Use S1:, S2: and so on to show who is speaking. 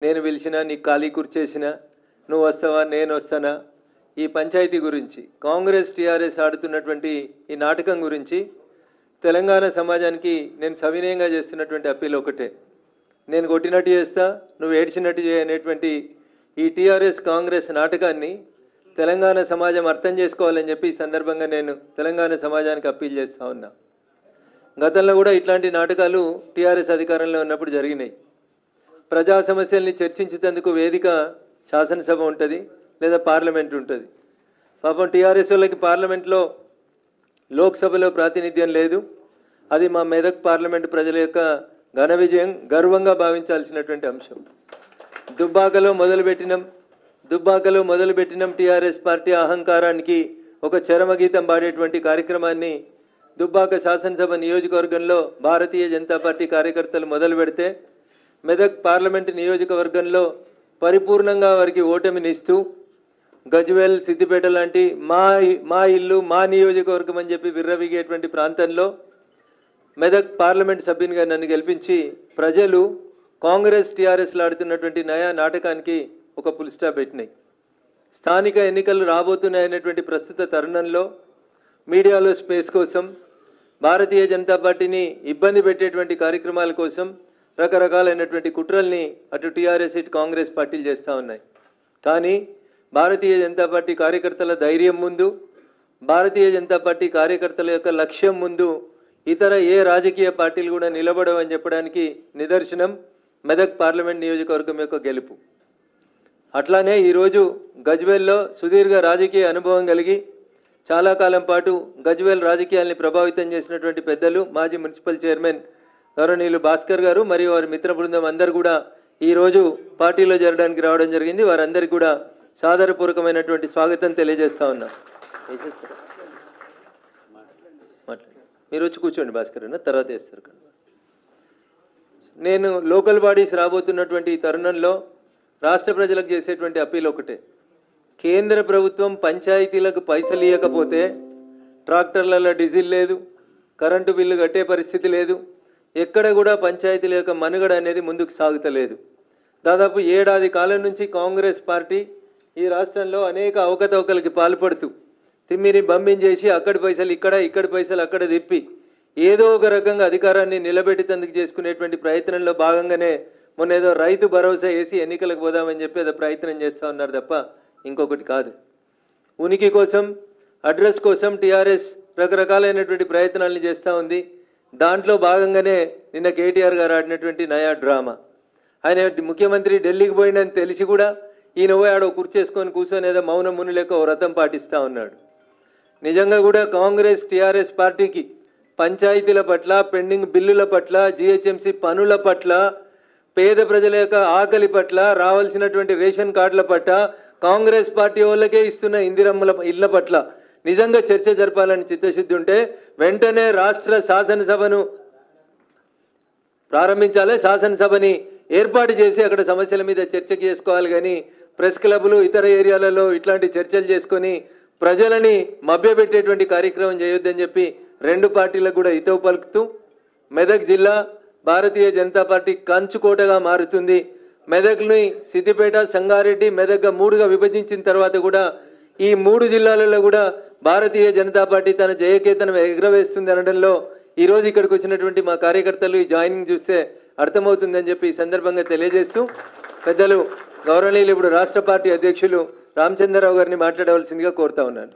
S1: నేను పిలిచినా నీకు ఖాళీ కుర్చేసినా నువ్వు వస్తావా నేను వస్తానా ఈ పంచాయతీ గురించి కాంగ్రెస్ టీఆర్ఎస్ ఆడుతున్నటువంటి ఈ నాటకం గురించి తెలంగాణ సమాజానికి నేను సవినయంగా చేస్తున్నటువంటి అప్పీల్ ఒకటే. నేను కొట్టినట్టు చేస్తా నువ్వు ఏడ్చినట్టు చేయనేటువంటి ఈ టీఆర్ఎస్ కాంగ్రెస్ నాటకాన్ని తెలంగాణ సమాజం అర్థం చేసుకోవాలని చెప్పి ఈ సందర్భంగా నేను తెలంగాణ సమాజానికి అప్పీల్ చేస్తూ ఉన్నా. గతంలో కూడా ఇట్లాంటి నాటకాలు టీఆర్ఎస్ అధికారంలో ఉన్నప్పుడు జరిగినాయి. ప్రజా సమస్యల్ని చర్చించేందుకు వేదిక శాసనసభ ఉంటుంది లేదా పార్లమెంట్ ఉంటుంది. పాపం టీఆర్ఎస్ వాళ్ళకి పార్లమెంట్లో లోక్సభలో ప్రాతినిధ్యం లేదు. అది మా మెదక్ పార్లమెంటు ప్రజల యొక్క ఘన విజయం, గర్వంగా భావించాల్సినటువంటి అంశం. దుబ్బాకలో మొదలుపెట్టినాం టీఆర్ఎస్ పార్టీ అహంకారానికి ఒక చరమగీతం పాడేటువంటి కార్యక్రమాన్ని దుబ్బాక శాసనసభ నియోజకవర్గంలో భారతీయ జనతా పార్టీ కార్యకర్తలు మొదలు పెడితే మెదక్ పార్లమెంటు నియోజకవర్గంలో పరిపూర్ణంగా వారికి ఓటమినిస్తూ గజ్వేల్ సిద్దిపేట లాంటి మా ఇల్లు మా నియోజకవర్గం అని చెప్పి విర్రవీగేటువంటి ప్రాంతంలో మెదక్ పార్లమెంట్ సభ్యునిగా నన్ను గెలిపించి ప్రజలు కాంగ్రెస్ టీఆర్ఎస్లు ఆడుతున్నటువంటి నయా నాటకానికి ఒక ఫుల్ స్టాప్ పెట్టినాయి. స్థానిక ఎన్నికలు రాబోతున్నాయనేటువంటి ప్రస్తుత తరుణంలో మీడియాలో స్పేస్ కోసం భారతీయ జనతా పార్టీని ఇబ్బంది పెట్టేటువంటి కార్యక్రమాల కోసం రకరకాలైనటువంటి కుట్రల్ని అటు టీఆర్ఎస్ ఇటు కాంగ్రెస్ పార్టీలు చేస్తూ ఉన్నాయి. కానీ భారతీయ జనతా పార్టీ కార్యకర్తల ధైర్యం ముందు, భారతీయ జనతా పార్టీ కార్యకర్తల యొక్క లక్ష్యం ముందు ఇతర ఏ రాజకీయ పార్టీలు కూడా నిలబడవని చెప్పడానికి నిదర్శనం మెదక్ పార్లమెంట్ నియోజకవర్గం యొక్క గెలుపు. అట్లానే ఈరోజు గజ్వేల్లో సుదీర్ఘ రాజకీయ అనుభవం కలిగి చాలా కాలం పాటు గజ్వేల్ రాజకీయాల్ని ప్రభావితం చేసినటువంటి పెద్దలు మాజీ మున్సిపల్ చైర్మన్ గౌరవనీయులు భాస్కర్ గారు మరియు వారి మిత్ర బృందం అందరూ కూడా ఈరోజు పార్టీలో చేరడానికి రావడం జరిగింది. వారందరికీ కూడా సాదరపూర్వకమైనటువంటి స్వాగతం తెలియజేస్తా ఉన్నా. మీరు వచ్చి కూర్చోండి భాస్కర్ అన్న, తర్వాత వేస్తారు. నేను లోకల్ బాడీస్ రాబోతున్నటువంటి ఈ తరుణంలో రాష్ట్ర ప్రజలకు చేసేటువంటి అప్పీల్ ఒకటే. కేంద్ర ప్రభుత్వం పంచాయతీలకు పైసలు ఇవ్వకపోతే ట్రాక్టర్లలో డీజిల్ లేదు, కరెంటు బిల్లు కట్టే పరిస్థితి లేదు, ఎక్కడ కూడా పంచాయతీల యొక్క మనుగడ అనేది ముందుకు సాగుతలేదు. దాదాపు ఏడాది కాలం నుంచి కాంగ్రెస్ పార్టీ ఈ రాష్ట్రంలో అనేక అవకతవకలకి పాల్పడుతూ తిమ్మిని బంబించేసి అక్కడి పైసలు ఇక్కడ, ఇక్కడి పైసలు అక్కడ తిప్పి ఏదో ఒక రకంగా అధికారాన్ని నిలబెట్టేందుకు చేసుకునేటువంటి ప్రయత్నంలో భాగంగానే మొన్న ఏదో రైతు భరోసా వేసి ఎన్నికలకు పోదామని చెప్పి ఏదో ప్రయత్నం చేస్తూ ఉన్నారు తప్ప ఇంకొకటి కాదు. ఉనికి కోసం, అడ్రస్ కోసం టీఆర్ఎస్ రకరకాలైనటువంటి ప్రయత్నాలను చేస్తూ ఉంది. దాంట్లో భాగంగానే నిన్న కేటీఆర్ గారు ఆడినటువంటి నయా డ్రామా. ఆయన ముఖ్యమంత్రి ఢిల్లీకి పోయిందని తెలిసి కూడా ఈయన పోయి ఆడ కుర్చేసుకొని కూర్చొని ఏదో మౌనం ముని లెక్క ఓ వ్రతం పాటిస్తూ ఉన్నాడు. నిజంగా కూడా కాంగ్రెస్ టీఆర్ఎస్ పార్టీకి పంచాయతీల పట్ల, పెండింగ్ బిల్లుల పట్ల, జిహెచ్ఎంసీ పనుల పట్ల, పేద ప్రజల యొక్క ఆకలి పట్ల, రావాల్సినటువంటి రేషన్ కార్డుల పట్ల, కాంగ్రెస్ పార్టీ వాళ్ళకే ఇస్తున్న ఇందిరమ్మల ఇళ్ల పట్ల నిజంగా చర్చ జరపాలని చిత్తశుద్ధి ఉంటే వెంటనే రాష్ట్ర శాసనసభను ప్రారంభించాలి, శాసనసభని ఏర్పాటు చేసి అక్కడ సమస్యల మీద చర్చ చేసుకోవాలి. కానీ ప్రెస్ క్లబ్లు ఇతర ఏరియాలలో ఇట్లాంటి చర్చలు చేసుకొని ప్రజలని మభ్యపెట్టేటువంటి కార్యక్రమం చేయొద్దని చెప్పి రెండు పార్టీలకు కూడా హితవు పలుకుతూ మెదక్ జిల్లా భారతీయ జనతా పార్టీ కంచుకోటగా మారుతుంది. మెదక్ని సిద్దిపేట, సంగారెడ్డి, మెదక్గా మూడుగా విభజించిన తర్వాత కూడా ఈ మూడు జిల్లాలలో కూడా భారతీయ జనతా పార్టీ తన జయకేతనం ఎగురవేస్తుంది అనడంలో ఈరోజు ఇక్కడికి వచ్చినటువంటి మా కార్యకర్తలు ఈ జాయినింగ్ చూస్తే అర్థమవుతుందని చెప్పి ఈ సందర్భంగా తెలియజేస్తూ పెద్దలు గౌరవనీయులు ఇప్పుడు రాష్ట్ర పార్టీ అధ్యక్షులు రామచంద్రరావు గారిని మాట్లాడవలసిందిగా కోరుతా ఉన్నాను.